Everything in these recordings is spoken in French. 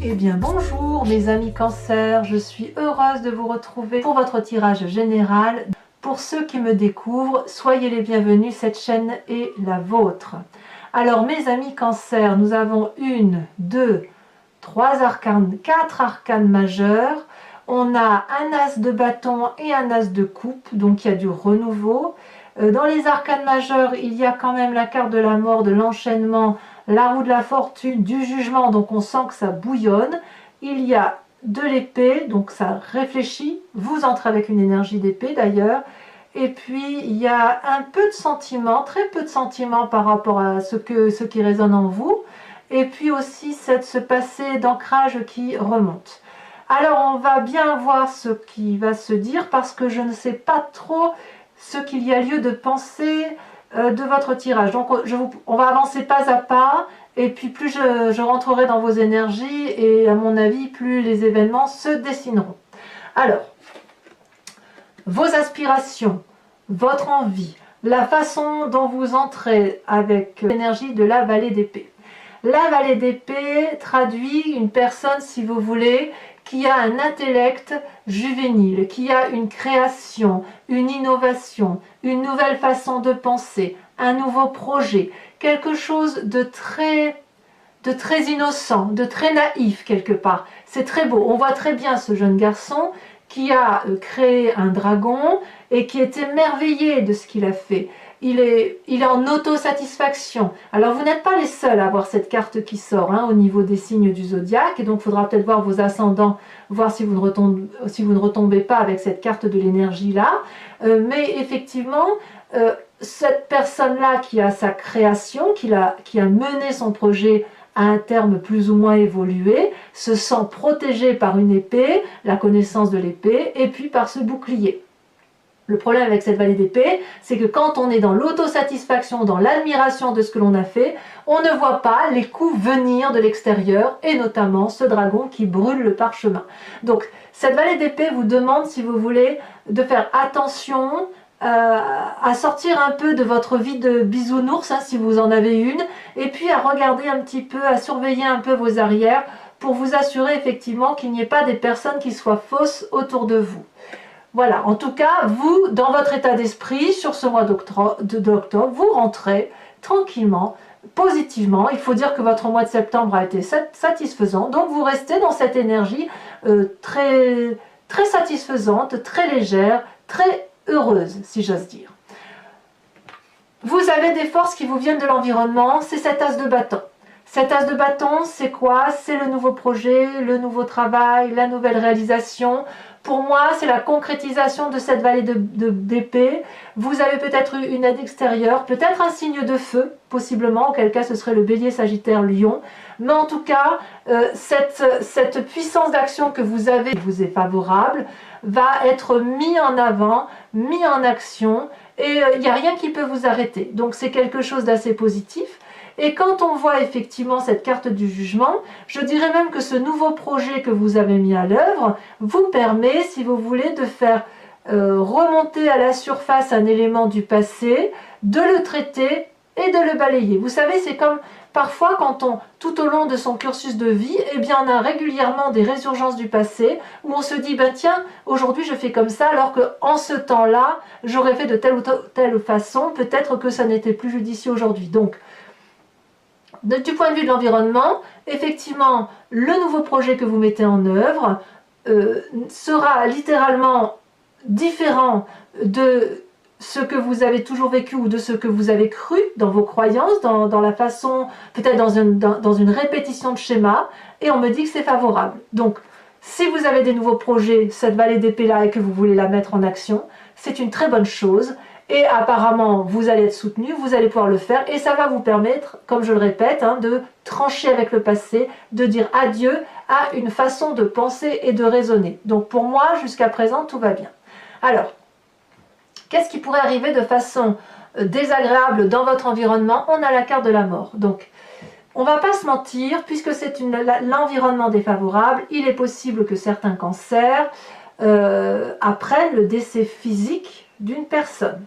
Eh bien bonjour mes amis Cancer, je suis heureuse de vous retrouver pour votre tirage général. Pour ceux qui me découvrent, soyez les bienvenus, cette chaîne est la vôtre. Alors mes amis Cancer, nous avons 1, 2, 3 arcanes, 4 arcanes majeurs. On a un as de bâton et un as de coupe, donc il y a du renouveau. Dans les arcanes majeures, il y a quand même la carte de la mort, de l'enchaînement, la roue de la fortune, du jugement, donc on sent que ça bouillonne. Il y a de l'épée, donc ça réfléchit, vous entrez avec une énergie d'épée d'ailleurs. Et puis il y a un peu de sentiments, très peu de sentiments par rapport à ce qui résonne en vous. Et puis aussi ce passé d'ancrage qui remonte. Alors on va bien voir ce qui va se dire parce que je ne sais pas trop ce qu'il y a lieu de penser de votre tirage. Donc on va avancer pas à pas, et puis plus je rentrerai dans vos énergies, et à mon avis, plus les événements se dessineront. Alors, vos aspirations, votre envie, la façon dont vous entrez avec l'énergie de la vallée d'épée. La vallée d'épée traduit une personne, si vous voulez, qui a un intellect juvénile, qui a une création, une innovation, une nouvelle façon de penser, un nouveau projet, quelque chose de très innocent, de très naïf quelque part. C'est très beau. On voit très bien ce jeune garçon qui a créé un dragon et qui est émerveillé de ce qu'il a fait. Il est en autosatisfaction. Alors vous n'êtes pas les seuls à avoir cette carte qui sort au niveau des signes du zodiaque, et donc il faudra peut-être voir vos ascendants, voir si vous ne retombez pas avec cette carte de l'énergie là. Mais effectivement, cette personne-là qui a sa création, qui a mené son projet à un terme plus ou moins évolué, se sent protégée par une épée, la connaissance de l'épée, et puis par ce bouclier. Le problème avec cette vallée d'épée, c'est que quand on est dans l'autosatisfaction, dans l'admiration de ce que l'on a fait, on ne voit pas les coups venir de l'extérieur, et notamment ce dragon qui brûle le parchemin. Donc cette vallée d'épée vous demande, si vous voulez, de faire attention à sortir un peu de votre vie de bisounours, si vous en avez une, et puis à regarder un petit peu, à surveiller un peu vos arrières, pour vous assurer effectivement qu'il n'y ait pas des personnes qui soient fausses autour de vous. Voilà, en tout cas, vous, dans votre état d'esprit, sur ce mois d'octobre, vous rentrez tranquillement, positivement. Il faut dire que votre mois de septembre a été satisfaisant, donc vous restez dans cette énergie très, très satisfaisante, très légère, très heureuse, si j'ose dire. Vous avez des forces qui vous viennent de l'environnement, c'est cet as de bâton. Cet as de bâton, c'est quoi? C'est le nouveau projet, le nouveau travail, la nouvelle réalisation. Pour moi, c'est la concrétisation de cette vallée d'épée. Vous avez peut-être eu une aide extérieure, peut-être un signe de feu, possiblement, auquel cas ce serait le bélier, sagittaire, lion. Mais en tout cas, cette puissance d'action que vous avez, qui vous est favorable, va être mise en avant, mise en action, et il n'y a rien qui peut vous arrêter. Donc c'est quelque chose d'assez positif. Et quand on voit effectivement cette carte du jugement, je dirais même que ce nouveau projet que vous avez mis à l'œuvre vous permet, si vous voulez, de faire remonter à la surface un élément du passé, de le traiter et de le balayer. Vous savez, c'est comme parfois quand tout au long de son cursus de vie, eh bien on a régulièrement des résurgences du passé où on se dit, ben tiens, aujourd'hui je fais comme ça, alors qu'en ce temps-là, j'aurais fait de telle ou telle façon, peut-être que ça n'était plus judicieux aujourd'hui. Donc, du point de vue de l'environnement, effectivement, le nouveau projet que vous mettez en œuvre sera littéralement différent de ce que vous avez toujours vécu ou de ce que vous avez cru dans vos croyances, dans la façon, peut-être dans une répétition de schéma, et on me dit que c'est favorable. Donc, si vous avez des nouveaux projets, cette vallée d'épée là, et que vous voulez la mettre en action, c'est une très bonne chose. Et apparemment, vous allez être soutenu, vous allez pouvoir le faire, et ça va vous permettre, comme je le répète, de trancher avec le passé, de dire adieu à une façon de penser et de raisonner. Donc pour moi, jusqu'à présent, tout va bien. Alors, qu'est-ce qui pourrait arriver de façon désagréable dans votre environnement? On a la carte de la mort. Donc, on ne va pas se mentir, puisque c'est l'environnement défavorable, il est possible que certains cancers apprennent le décès physique d'une personne.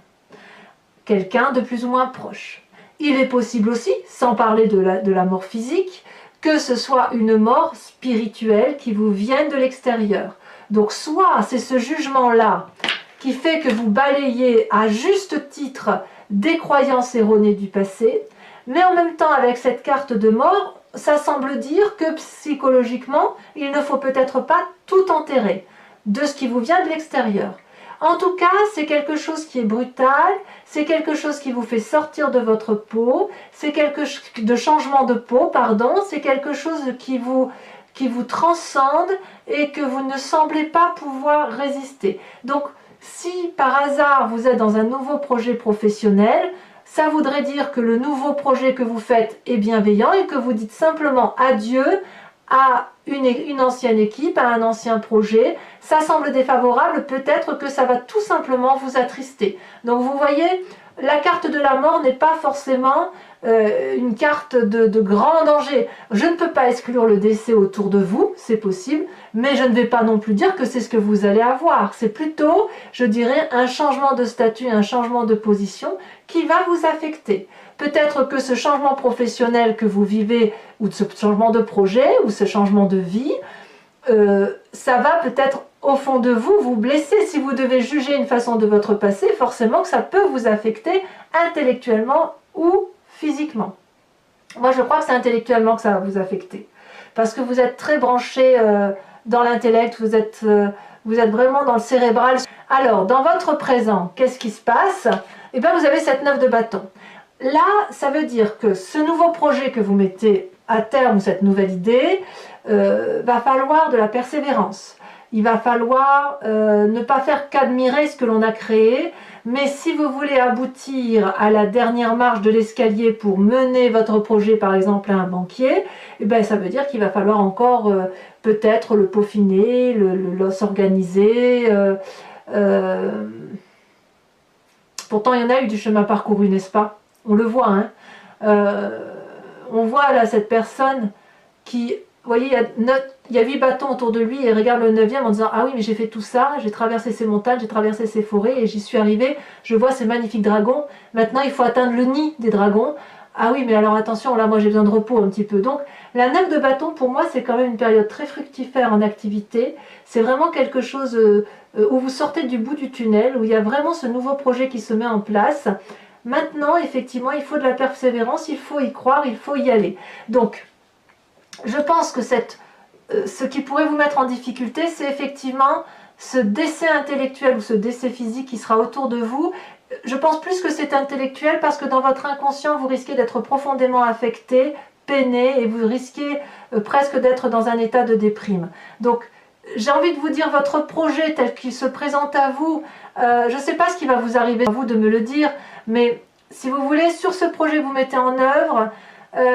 Quelqu'un de plus ou moins proche. Il est possible aussi, sans parler de la mort physique, que ce soit une mort spirituelle qui vous vienne de l'extérieur. Donc soit c'est ce jugement-là qui fait que vous balayez à juste titre des croyances erronées du passé, mais en même temps avec cette carte de mort, ça semble dire que psychologiquement, il ne faut peut-être pas tout enterrer de ce qui vous vient de l'extérieur. En tout cas, c'est quelque chose qui est brutal, c'est quelque chose qui vous fait sortir de votre peau, c'est quelque chose de changement de peau, pardon, c'est quelque chose qui vous transcende et que vous ne semblez pas pouvoir résister. Donc, si par hasard vous êtes dans un nouveau projet professionnel, ça voudrait dire que le nouveau projet que vous faites est bienveillant et que vous dites simplement adieu à une ancienne équipe, à un ancien projet. Ça semble défavorable, peut-être que ça va tout simplement vous attrister. Donc vous voyez, la carte de la mort n'est pas forcément une carte de grand danger. Je ne peux pas exclure le décès autour de vous, c'est possible, mais je ne vais pas non plus dire que c'est ce que vous allez avoir. C'est plutôt, je dirais, un changement de statut, un changement de position qui va vous affecter. Peut-être que ce changement professionnel que vous vivez, ou ce changement de projet, ou ce changement de vie, ça va peut-être au fond de vous vous blesser. Si vous devez juger une façon de votre passé, forcément que ça peut vous affecter intellectuellement ou physiquement. Moi je crois que c'est intellectuellement que ça va vous affecter. Parce que vous êtes très branché dans l'intellect, vous êtes vraiment dans le cérébral. Alors, dans votre présent, qu'est-ce qui se passe? Eh bien, vous avez cette 9 de bâton. Là, ça veut dire que ce nouveau projet que vous mettez à terme, cette nouvelle idée, va falloir de la persévérance. Il va falloir ne pas faire qu'admirer ce que l'on a créé, mais si vous voulez aboutir à la dernière marche de l'escalier pour mener votre projet, par exemple, à un banquier, eh bien, ça veut dire qu'il va falloir encore peut-être le peaufiner, s'organiser. Pourtant, il y en a eu du chemin parcouru, n'est-ce pas? On le voit, hein. On voit là cette personne qui, vous voyez, il y a 8 bâtons autour de lui et il regarde le 9e en disant « Ah oui, mais j'ai fait tout ça, j'ai traversé ces montagnes, j'ai traversé ces forêts et j'y suis arrivé, je vois ces magnifiques dragons. Maintenant, il faut atteindre le nid des dragons. Ah oui, mais alors attention, là, moi j'ai besoin de repos un petit peu. » Donc, la 9 de bâton, pour moi, c'est quand même une période très fructifère en activité. C'est vraiment quelque chose où vous sortez du bout du tunnel, où il y a vraiment ce nouveau projet qui se met en place. Maintenant, effectivement, il faut de la persévérance, il faut y croire, il faut y aller. Donc, je pense que ce qui pourrait vous mettre en difficulté, c'est effectivement ce décès intellectuel ou ce décès physique qui sera autour de vous. Je pense plus que c'est intellectuel parce que dans votre inconscient, vous risquez d'être profondément affecté, peiné et vous risquez presque d'être dans un état de déprime. Donc, j'ai envie de vous dire, votre projet tel qu'il se présente à vous, je ne sais pas ce qui va vous arriver, à vous de me le dire, mais si vous voulez, sur ce projet que vous mettez en œuvre,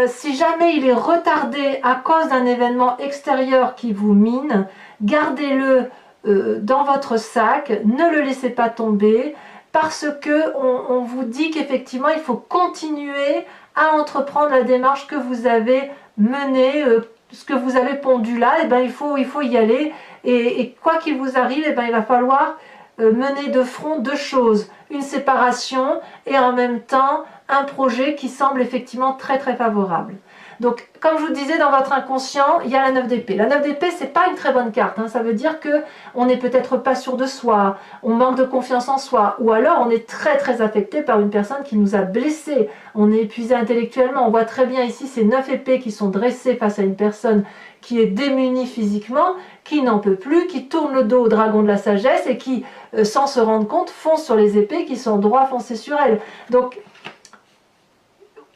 si jamais il est retardé à cause d'un événement extérieur qui vous mine, gardez-le dans votre sac, ne le laissez pas tomber, parce que on vous dit qu'effectivement il faut continuer à entreprendre la démarche que vous avez menée, ce que vous avez pondu là, et ben il faut y aller, et quoi qu'il vous arrive, et ben il va falloir mener de front 2 choses, une séparation et en même temps un projet qui semble effectivement très très favorable. Donc comme je vous disais, dans votre inconscient, il y a la 9 d'épée. La 9 d'épée, c'est pas une très bonne carte, hein. Ça veut dire que on n'est peut-être pas sûr de soi, on manque de confiance en soi, ou alors on est très très affecté par une personne qui nous a blessés, on est épuisé intellectuellement. On voit très bien ici ces 9 épées qui sont dressées face à une personne qui est démunie physiquement, qui n'en peut plus, qui tourne le dos au dragon de la sagesse et qui, sans se rendre compte, fonce sur les épées qui sont droit foncées sur elle. Donc,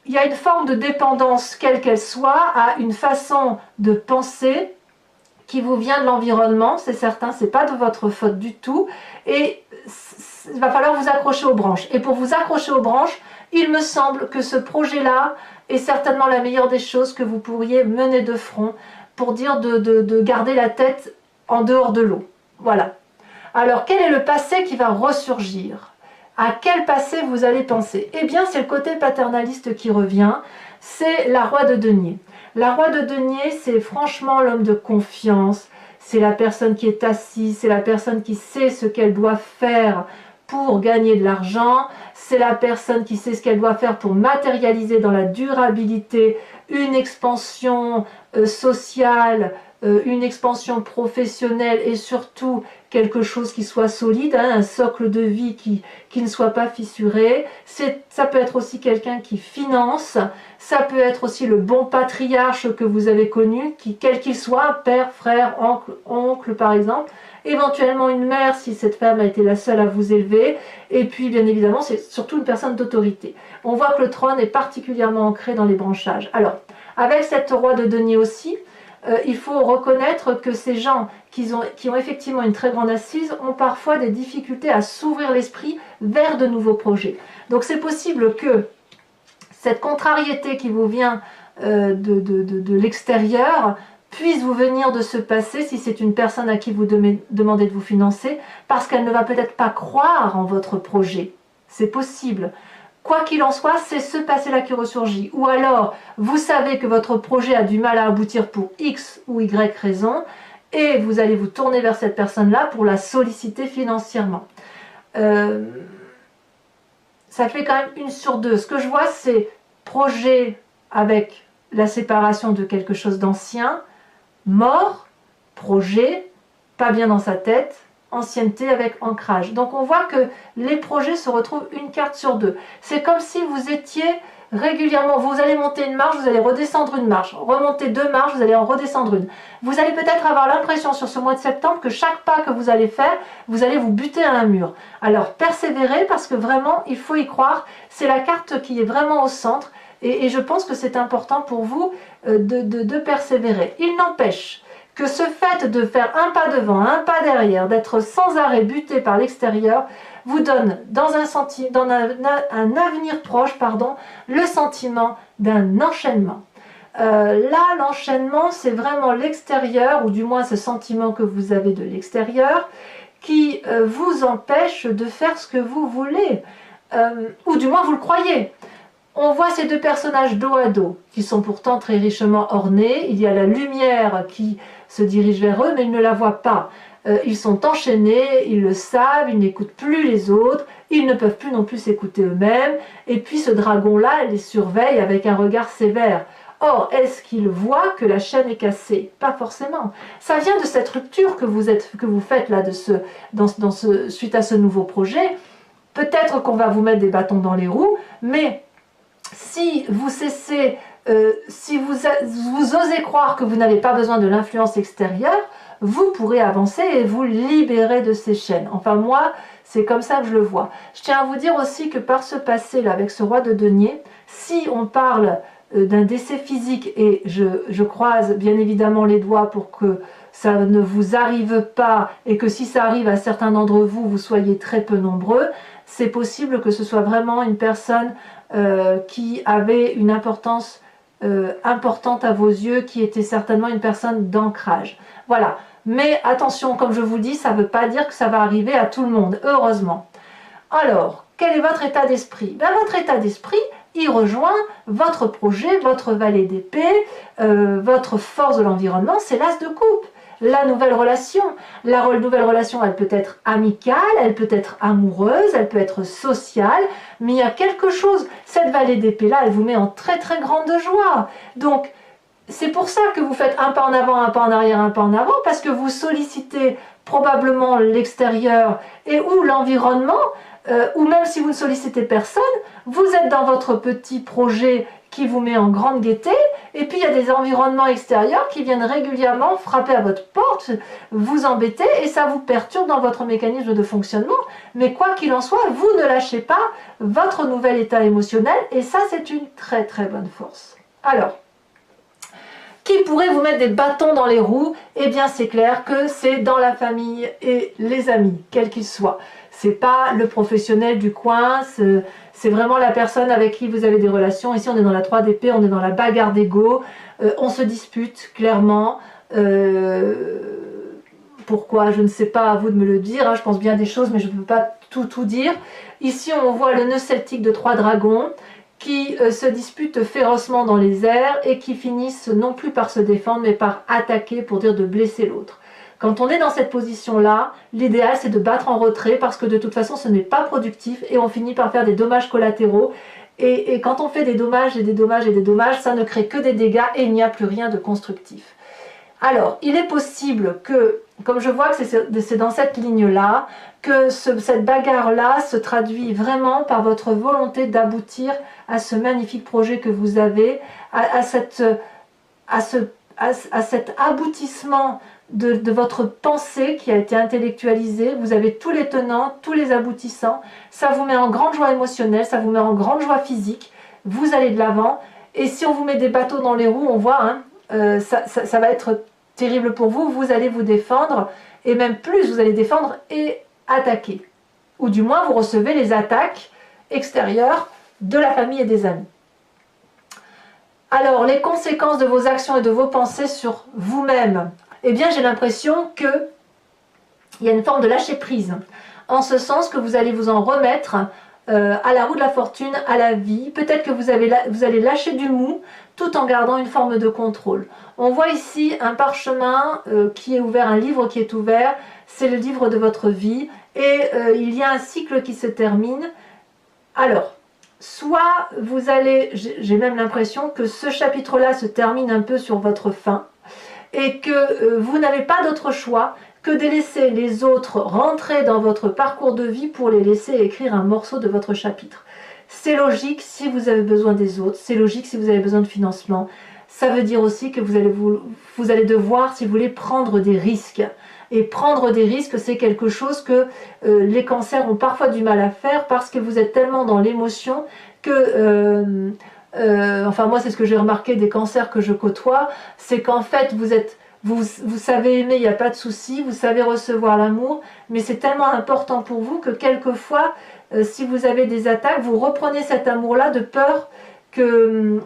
il y a une forme de dépendance, quelle qu'elle soit, à une façon de penser qui vous vient de l'environnement, c'est certain, c'est pas de votre faute du tout, et il va falloir vous accrocher aux branches. Et pour vous accrocher aux branches, il me semble que ce projet-là est certainement la meilleure des choses que vous pourriez mener de front pour dire de garder la tête en dehors de l'eau. Voilà. Alors, quel est le passé qui va ressurgir? À quel passé vous allez penser? Eh bien, c'est le côté paternaliste qui revient, c'est la Roi de denier. La Roi de denier, c'est franchement l'homme de confiance, c'est la personne qui est assise, c'est la personne qui sait ce qu'elle doit faire pour gagner de l'argent, c'est la personne qui sait ce qu'elle doit faire pour matérialiser dans la durabilité une expansion sociale, une expansion professionnelle et surtout quelque chose qui soit solide, hein, un socle de vie qui ne soit pas fissuré. Ça peut être aussi quelqu'un qui finance, ça peut être aussi le bon patriarche que vous avez connu, quel qu'il soit, père, frère, oncle par exemple, éventuellement une mère si cette femme a été la seule à vous élever, et puis bien évidemment c'est surtout une personne d'autorité. On voit que le trône est particulièrement ancré dans les branchages. Alors, avec cette roi de denier aussi, il faut reconnaître que ces gens qui ont effectivement une très grande assise ont parfois des difficultés à s'ouvrir l'esprit vers de nouveaux projets. Donc c'est possible que cette contrariété qui vous vient de l'extérieur puisse vous venir de ce passé si c'est une personne à qui vous demandez de vous financer, parce qu'elle ne va peut-être pas croire en votre projet. C'est possible. Quoi qu'il en soit, c'est ce passé-là qui ressurgit. Ou alors, vous savez que votre projet a du mal à aboutir pour X ou Y raison, et vous allez vous tourner vers cette personne-là pour la solliciter financièrement. Ça fait quand même 1 sur 2. Ce que je vois, c'est projet avec la séparation de quelque chose d'ancien, mort, projet, pas bien dans sa tête, ancienneté avec ancrage. Donc on voit que les projets se retrouvent 1 carte sur 2. C'est comme si vous étiez régulièrement, vous allez monter une marche, vous allez redescendre une marche, remonter 2 marches, vous allez en redescendre une. Vous allez peut-être avoir l'impression sur ce mois de septembre que chaque pas que vous allez faire, vous allez vous buter à un mur. Alors persévérez parce que vraiment il faut y croire, c'est la carte qui est vraiment au centre et je pense que c'est important pour vous de persévérer. Il n'empêche que ce fait de faire un pas devant, un pas derrière, d'être sans arrêt buté par l'extérieur, vous donne dans un avenir proche, le sentiment d'un enchaînement. Là, l'enchaînement, c'est vraiment l'extérieur, ou du moins ce sentiment que vous avez de l'extérieur, qui vous empêche de faire ce que vous voulez, ou du moins vous le croyez. On voit ces 2 personnages dos à dos, qui sont pourtant très richement ornés. Il y a la lumière qui se dirige vers eux, mais ils ne la voient pas. Ils sont enchaînés, ils le savent, ils n'écoutent plus les autres, ils ne peuvent plus non plus s'écouter eux-mêmes. Et puis ce dragon-là les surveille avec un regard sévère. Or, est-ce qu'il voit que la chaîne est cassée? Pas forcément. Ça vient de cette rupture que vous faites là, suite à ce nouveau projet. Peut-être qu'on va vous mettre des bâtons dans les roues, mais si vous cessez, si vous osez croire que vous n'avez pas besoin de l'influence extérieure, vous pourrez avancer et vous libérer de ces chaînes. Enfin moi, c'est comme ça que je le vois. Je tiens à vous dire aussi que par ce passé-là, avec ce roi de denier, si on parle d'un décès physique, et je croise bien évidemment les doigts pour que ça ne vous arrive pas, et que si ça arrive à certains d'entre vous, vous soyez très peu nombreux, c'est possible que ce soit vraiment une personne qui avait une importance importante à vos yeux, qui était certainement une personne d'ancrage. Voilà. Mais attention, comme je vous dis, ça ne veut pas dire que ça va arriver à tout le monde, heureusement. Alors, quel est votre état d'esprit? Votre état d'esprit, il rejoint votre projet, votre valet d'épée, votre force de l'environnement, c'est l'as de coupe. La nouvelle relation. La nouvelle relation, elle peut être amicale, elle peut être amoureuse, elle peut être sociale, mais il y a quelque chose. Cette vallée d'épée-là, elle vous met en très très grande joie. Donc, c'est pour ça que vous faites un pas en avant, un pas en arrière, un pas en avant, parce que vous sollicitez probablement l'extérieur et ou l'environnement, ou même si vous ne sollicitez personne, vous êtes dans votre petit projet qui vous met en grande gaieté, et puis il y a des environnements extérieurs qui viennent régulièrement frapper à votre porte, vous embêter, et ça vous perturbe dans votre mécanisme de fonctionnement. Mais quoi qu'il en soit, vous ne lâchez pas votre nouvel état émotionnel, et ça c'est une très très bonne force. Alors, qui pourrait vous mettre des bâtons dans les roues? Eh bien c'est clair que c'est dans la famille et les amis, quels qu'ils soient. C'est pas le professionnel du coin, c'est vraiment la personne avec qui vous avez des relations. Ici on est dans la 3 d'épée, on est dans la bagarre d'ego, on se dispute clairement. Pourquoi? Je ne sais pas, à vous de me le dire, hein. Je pense bien des choses mais je ne peux pas tout dire. Ici on voit le nœud celtique de 3 dragons qui se disputent férocement dans les airs et qui finissent non plus par se défendre mais par attaquer pour dire de blesser l'autre. Quand on est dans cette position-là, l'idéal c'est de battre en retrait parce que de toute façon ce n'est pas productif et on finit par faire des dommages collatéraux Et quand on fait des dommages et des dommages et des dommages, ça ne crée que des dégâts et il n'y a plus rien de constructif. Alors, il est possible que, comme je vois que c'est dans cette ligne-là, que cette bagarre-là se traduit vraiment par votre volonté d'aboutir à ce magnifique projet que vous avez, à cet aboutissement de votre pensée qui a été intellectualisée. Vous avez tous les tenants, tous les aboutissants. Ça vous met en grande joie émotionnelle, ça vous met en grande joie physique. Vous allez de l'avant. Et si on vous met des bateaux dans les roues, on voit, hein, ça va être terrible pour vous. Vous allez vous défendre, et même plus, vous allez défendre et attaquer. Ou du moins, vous recevez les attaques extérieures de la famille et des amis. Alors, les conséquences de vos actions et de vos pensées sur vous-même. Eh bien, j'ai l'impression qu'il y a une forme de lâcher prise. En ce sens que vous allez vous en remettre à la roue de la fortune, à la vie. Peut-être que vous allez lâcher du mou tout en gardant une forme de contrôle. On voit ici un parchemin qui est ouvert, un livre qui est ouvert. C'est le livre de votre vie. Et il y a un cycle qui se termine. Alors, soit vous allez, j'ai même l'impression que ce chapitre-là se termine un peu sur votre fin et que vous n'avez pas d'autre choix que de laisser les autres rentrer dans votre parcours de vie pour les laisser écrire un morceau de votre chapitre. C'est logique si vous avez besoin des autres, c'est logique si vous avez besoin de financement. Ça veut dire aussi que vous allez devoir, si vous voulez, prendre des risques. Et prendre des risques, c'est quelque chose que les cancers ont parfois du mal à faire parce que vous êtes tellement dans l'émotion que... enfin moi c'est ce que j'ai remarqué des cancers que je côtoie, c'est qu'en fait vous savez aimer, il n'y a pas de souci, vous savez recevoir l'amour, mais c'est tellement important pour vous que quelquefois si vous avez des attaques, vous reprenez cet amour-là de peur que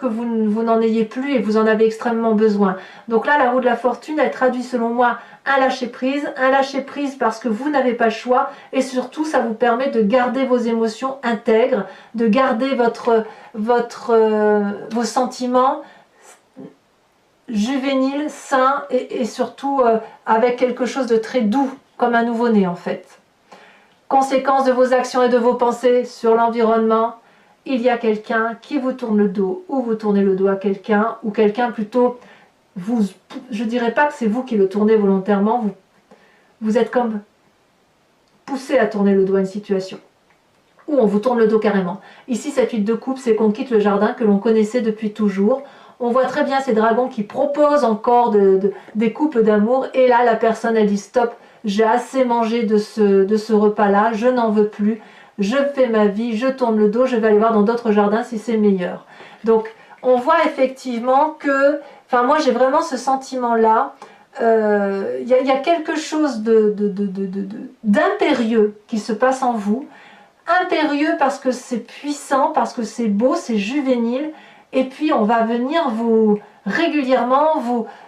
vous n'en ayez plus et vous en avez extrêmement besoin. Donc là, la roue de la fortune, elle traduit selon moi un lâcher prise parce que vous n'avez pas le choix et surtout, ça vous permet de garder vos émotions intègres, de garder vos sentiments juvéniles, sains et surtout avec quelque chose de très doux, comme un nouveau-né en fait. Conséquence de vos actions et de vos pensées sur l'environnement. Il y a quelqu'un qui vous tourne le dos, ou vous tournez le dos à quelqu'un, ou quelqu'un plutôt, je ne dirais pas que c'est vous qui le tournez volontairement, vous êtes comme poussé à tourner le dos à une situation, ou on vous tourne le dos carrément. Ici, cette huile de coupe, c'est qu'on quitte le jardin que l'on connaissait depuis toujours. On voit très bien ces dragons qui proposent encore des coupes d'amour, et là, la personne, elle dit stop, j'ai assez mangé de ce repas-là, je n'en veux plus. Je fais ma vie, je tourne le dos, je vais aller voir dans d'autres jardins si c'est meilleur. Donc, on voit effectivement que, enfin moi j'ai vraiment ce sentiment-là, il y a quelque chose d'impérieux qui se passe en vous, impérieux parce que c'est puissant, parce que c'est beau, c'est juvénile, et puis on va venir régulièrement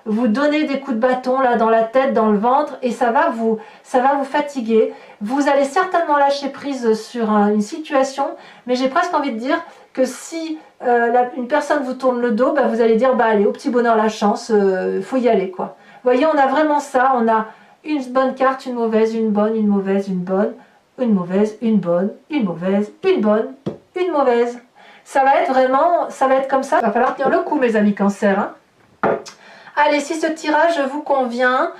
vous donner des coups de bâton là dans la tête, dans le ventre, et ça va vous fatiguer. Vous allez certainement lâcher prise sur une situation, mais j'ai presque envie de dire que si une personne vous tourne le dos, bah, vous allez dire bah allez, au petit bonheur la chance, faut y aller quoi. Vous voyez, on a vraiment ça, on a une bonne carte, une mauvaise, une bonne, une mauvaise, une bonne, une mauvaise, une bonne, une mauvaise, une bonne, une mauvaise. Ça va être comme ça. Il va falloir tenir le coup, mes amis cancer. Hein. Allez, si ce tirage vous convient,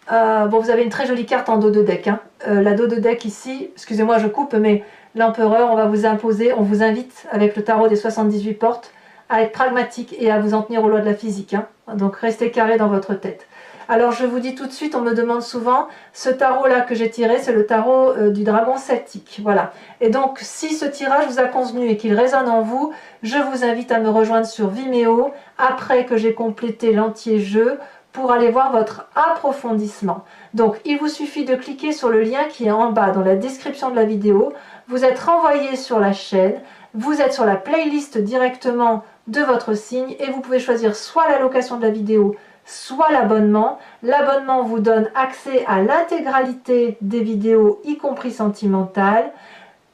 bon, vous avez une très jolie carte en dos de deck. Hein. La dos de deck ici, excusez-moi, je coupe, mais l'empereur, on va vous imposer, on vous invite avec le tarot des 78 portes à être pragmatique et à vous en tenir aux lois de la physique. Hein. Donc, restez carré dans votre tête. Alors, je vous dis tout de suite, on me demande souvent, ce tarot-là que j'ai tiré, c'est le tarot du dragon celtique. Voilà. Et donc, si ce tirage vous a convenu et qu'il résonne en vous, je vous invite à me rejoindre sur Vimeo, après que j'ai complété l'entier jeu, pour aller voir votre approfondissement. Donc, il vous suffit de cliquer sur le lien qui est en bas dans la description de la vidéo. Vous êtes renvoyé sur la chaîne, vous êtes sur la playlist directement de votre signe et vous pouvez choisir soit l'allocation de la vidéo, soit l'abonnement. L'abonnement vous donne accès à l'intégralité des vidéos, y compris sentimentales,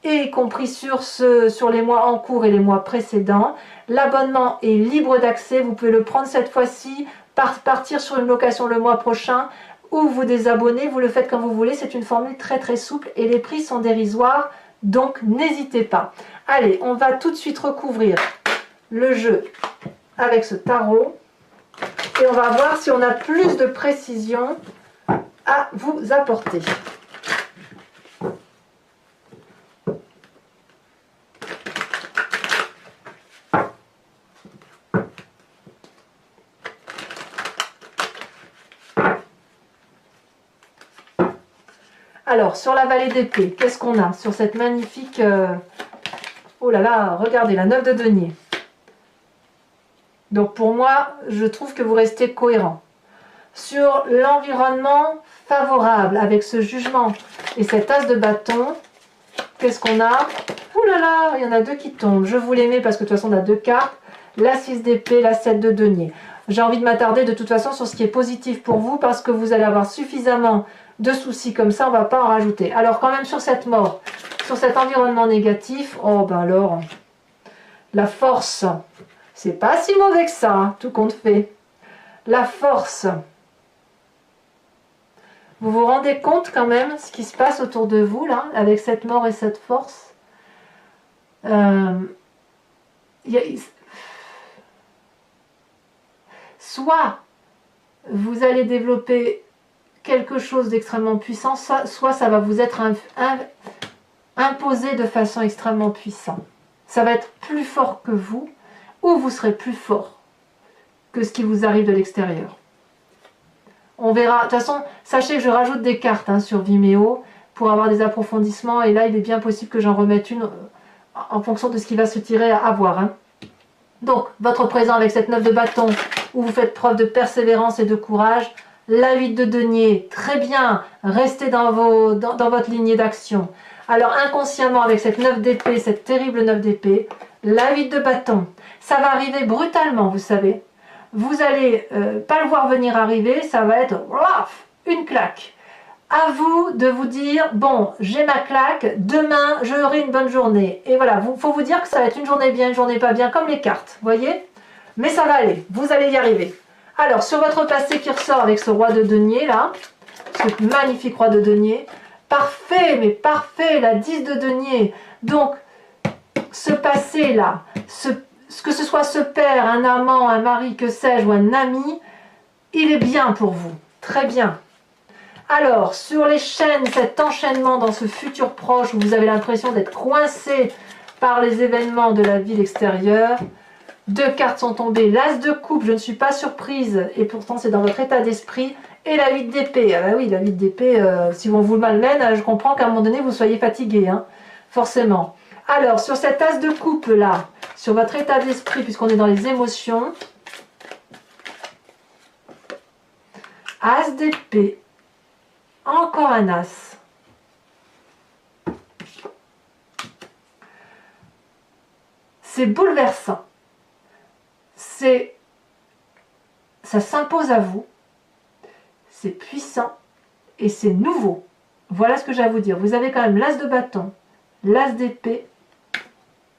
et y compris sur les mois en cours et les mois précédents. L'abonnement est libre d'accès, vous pouvez le prendre cette fois-ci, partir sur une location le mois prochain, ou vous désabonner, vous le faites comme vous voulez, c'est une formule très très souple et les prix sont dérisoires Donc, n'hésitez pas. Allez, on va tout de suite recouvrir le jeu avec ce tarot. Et on va voir si on a plus de précision à vous apporter. Alors, sur la vallée d'épée, qu'est-ce qu'on a sur cette magnifique... Oh là là, regardez, la 9 de denier. Donc pour moi, je trouve que vous restez cohérent. Sur l'environnement favorable, avec ce jugement et cet as de bâton, qu'est-ce qu'on a? Oh là là, il y en a 2 qui tombent. Je vous les mets parce que de toute façon, on a 2 cartes. La 6 d'épée, la 7 de denier. J'ai envie de m'attarder de toute façon sur ce qui est positif pour vous parce que vous allez avoir suffisamment de soucis comme ça, on ne va pas en rajouter. Alors quand même sur cette mort, sur cet environnement négatif, oh ben alors, la force, c'est pas si mauvais que ça, hein, tout compte fait. La force, vous vous rendez compte quand même ce qui se passe autour de vous là, avec cette mort et cette force. Soit vous allez développer quelque chose d'extrêmement puissant, soit ça va vous être imposé de façon extrêmement puissante. Ça va être plus fort que vous, ou vous serez plus fort que ce qui vous arrive de l'extérieur. On verra. De toute façon, sachez que je rajoute des cartes hein, sur Vimeo pour avoir des approfondissements, et là il est bien possible que j'en remette une en fonction de ce qui va se tirer à voir. Hein. Donc, votre présent avec cette 9 de bâton, où vous faites preuve de persévérance et de courage. La 8 de denier, très bien, restez dans votre lignée d'action. Alors inconsciemment, avec cette 9 d'épée, cette terrible 9 d'épée, la 8 de bâton, ça va arriver brutalement, vous savez. Vous allez pas le voir venir arriver, ça va être une claque. À vous de vous dire, bon, j'ai ma claque, demain j'aurai une bonne journée. Et voilà, il faut vous dire que ça va être une journée bien, une journée pas bien, comme les cartes, voyez? Mais ça va aller, vous allez y arriver. Alors, sur votre passé qui ressort avec ce roi de denier, là, ce magnifique roi de denier, parfait, mais parfait, la 10 de denier. Donc, ce passé-là, que ce soit ce père, un amant, un mari, que sais-je, ou un ami, il est bien pour vous, très bien. Alors, sur les chaînes, cet enchaînement dans ce futur proche où vous avez l'impression d'être coincé par les événements de la vie extérieure, 2 cartes sont tombées, l'as de coupe, je ne suis pas surprise, et pourtant c'est dans votre état d'esprit, et la 8 d'épée. Ah bah oui, la 8 d'épée, si on vous malmène, je comprends qu'à un moment donné vous soyez fatigué, hein, forcément. Alors, sur cet as de coupe là, sur votre état d'esprit, puisqu'on est dans les émotions, as d'épée, encore un as. C'est bouleversant. Ça s'impose à vous, c'est puissant et c'est nouveau. Voilà ce que j'ai à vous dire. Vous avez quand même l'as de bâton, l'as d'épée,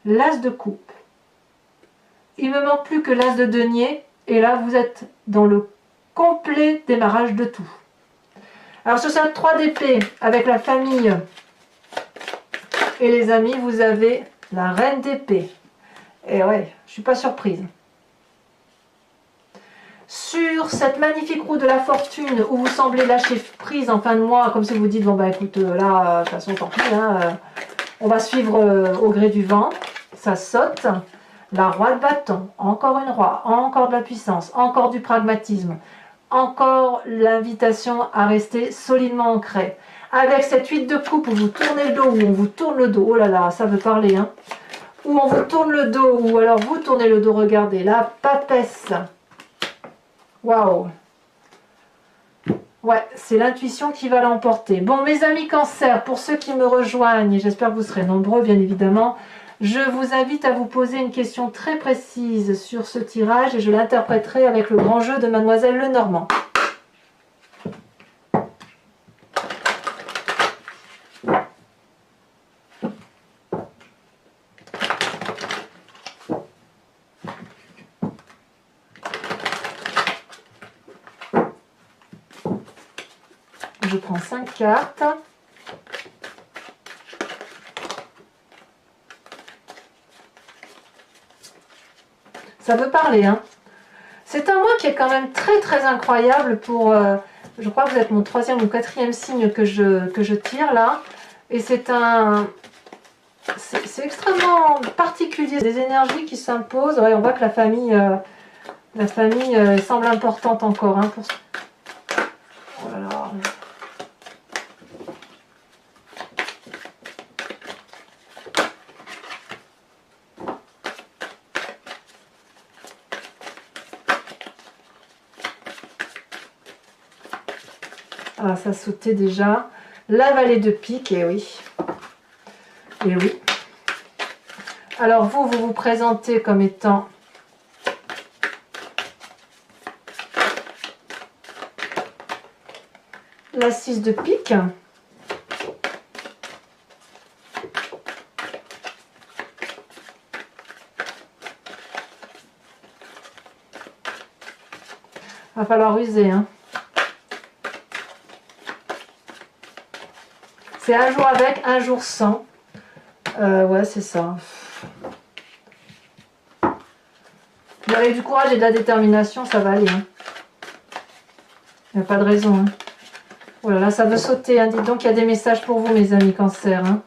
l'as de coupe. Il me manque plus que l'as de denier et là vous êtes dans le complet démarrage de tout. Alors sur cette 3 d'épée avec la famille et les amis, vous avez la reine d'épée. Et ouais, je suis pas surprise. Sur cette magnifique roue de la fortune où vous semblez lâcher prise en fin de mois, comme si vous dites, bon bah écoute, là, de toute façon tant pis, hein, on va suivre au gré du vent, ça saute. La roi de bâton, encore une roi, encore de la puissance, encore du pragmatisme, encore l'invitation à rester solidement ancré. Avec cette 8 de coupe où vous tournez le dos, où on vous tourne le dos, oh là là, ça veut parler, hein, où on vous tourne le dos, ou alors vous tournez le dos, regardez, la papesse. Waouh! Ouais, c'est l'intuition qui va l'emporter. Bon, mes amis Cancer, pour ceux qui me rejoignent, et j'espère que vous serez nombreux, bien évidemment, je vous invite à vous poser une question très précise sur ce tirage et je l'interpréterai avec le grand jeu de Mademoiselle Lenormand. Je prends 5 cartes. Ça veut parler, hein. C'est un mois qui est quand même très très incroyable pour... je crois que vous êtes mon 3e ou 4e signe que je tire là. Et c'est un... C'est extrêmement particulier. Des énergies qui s'imposent. Ouais, on voit que la famille semble importante encore. Hein, pour... Oh là là. Ah, ça sautait déjà. La vallée de pique, et oui. Et oui. Alors vous vous présentez comme étant la 6 de pique. Va falloir user, hein. C'est un jour avec, un jour sans. Ouais, c'est ça. Vous avez du courage et de la détermination, ça va aller. Hein. Il n'y a pas de raison. Hein. Oh là là, ça veut sauter. Hein. Dites donc, il y a des messages pour vous, mes amis Cancer. Hein.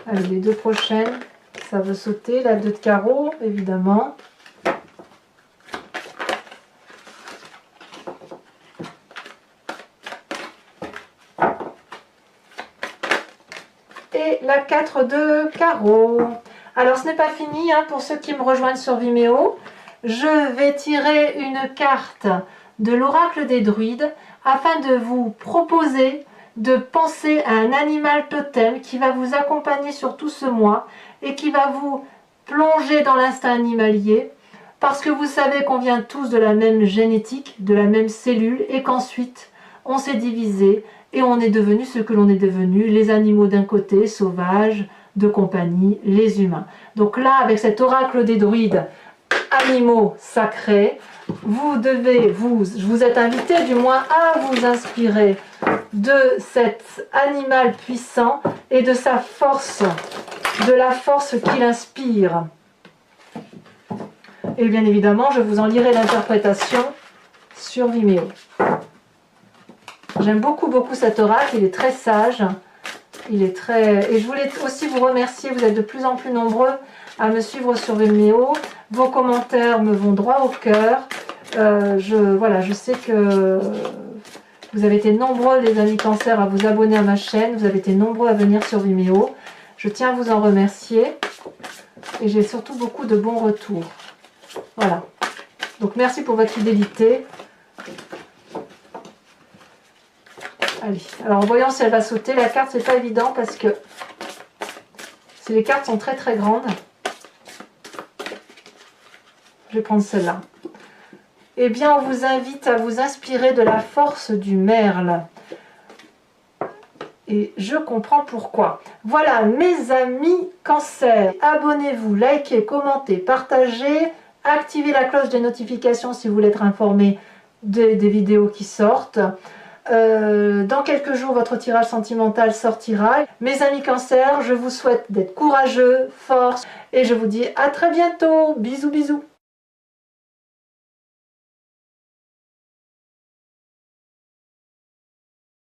Allez, les deux prochaines, ça veut sauter. La 2 de carreau, évidemment. Et la 4 de carreau. Alors ce n'est pas fini, hein, pour ceux qui me rejoignent sur Vimeo. Je vais tirer une carte de l'oracle des druides afin de vous proposer de penser à un animal totem qui va vous accompagner sur tout ce mois et qui va vous plonger dans l'instinct animalier parce que vous savez qu'on vient tous de la même génétique, de la même cellule et qu'ensuite on s'est divisé et on est devenu ce que l'on est devenu, les animaux d'un côté, sauvages, de compagnie, les humains. Donc là, avec cet oracle des druides, animaux sacrés, vous êtes invité du moins à vous inspirer de cet animal puissant et de sa force, de la force qu'il inspire. Et bien évidemment, je vous en lirai l'interprétation sur Vimeo. J'aime beaucoup cet oracle, il est très sage, il est très... Et je voulais aussi vous remercier, vous êtes de plus en plus nombreux à me suivre sur Vimeo, vos commentaires me vont droit au cœur, voilà, je sais que vous avez été nombreux les amis Cancer à vous abonner à ma chaîne, vous avez été nombreux à venir sur Vimeo, je tiens à vous en remercier et j'ai surtout beaucoup de bons retours. Voilà, donc merci pour votre fidélité. Allez, alors voyons si elle va sauter. La carte, c'est pas évident parce que si les cartes sont très très grandes, je vais prendre celle-là. Eh bien, on vous invite à vous inspirer de la force du merle. Et je comprends pourquoi. Voilà, mes amis Cancer, abonnez-vous, likez, commentez, partagez, activez la cloche des notifications si vous voulez être informé des vidéos qui sortent. Dans quelques jours, votre tirage sentimental sortira. Mes amis Cancer, je vous souhaite d'être courageux, force, et je vous dis à très bientôt. Bisous, bisous.